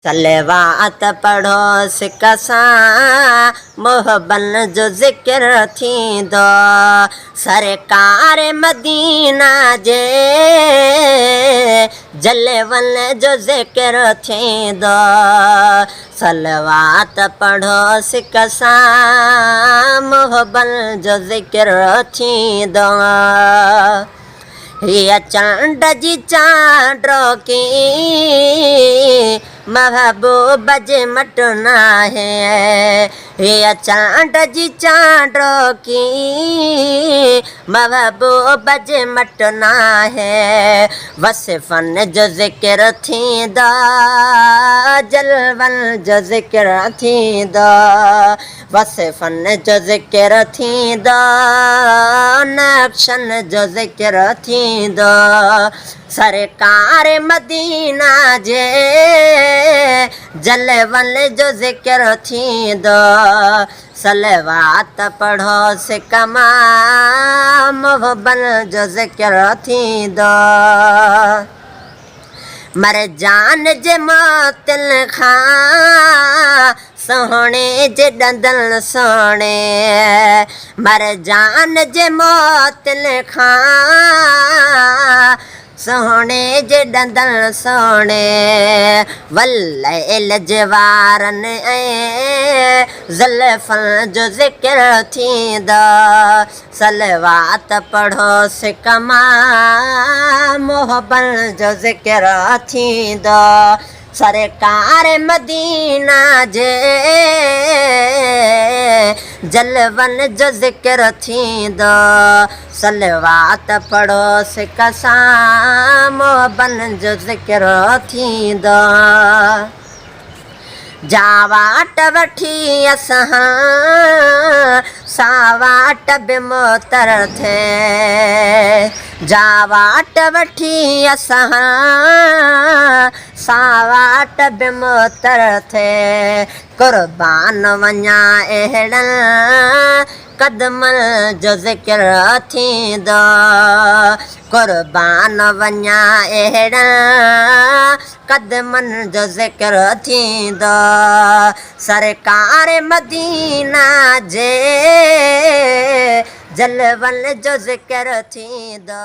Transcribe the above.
सलवात पढ़ो सिकसा मोहबन जो ज़िक्र थींदो सरकार मदीना जे जलवन जो ज़िक्र थींदो। सलवात पढ़ो सिकसा मोहबन जो ज़िक्र थींदो। हिया चांड जी चांड्रो की महबूब जे मटना है। हिया चांड जी चांड्रो की महबूब जे मटना है। वसिफ़न जो ज़िक्र थींदा जलवन जो ज़िक्र थींदा। वसिफ़न जो ज़िक्र थींदा नक्शन जो ज़िक्र थींदो। सरकार मदीना जे जलवन जो ज़िक्र थींदो। सलवात पढ़ो सिकमा मोहबन जो ज़िक्र थींदो। मरजान जे मोतिल खां सोहणे जे ॾंदल सोहणे। मरजान जे मोतिल खां सोहणे जे ॾंदल सोहणे। वल्लैल जे वारनि ऐं ज़ुल्फ़नि जो ज़िक्र थींदो। सलवात पढ़ो सिकमा मोहबन जो ज़िक्र थींदो। सरकार मदीना जे जलवन जो ज़िक्र थींदो। सलवात पढ़ो सिकसा मोहबन जो ज़िक्र थींदो। जावाट वठी असां सावाट बि मोतर थे। जावाट वठी असां सावाट बि मोतर थे। क़ुर्बान वञा अहिड़नि क़दमनि जो ज़िक्र थींदो। क़ुर्बान वञा अहिड़नि क़दमनि जो ज़िक्र थींदो। सरकार मदीना जे जलवन जो ज़िक्र थींदो।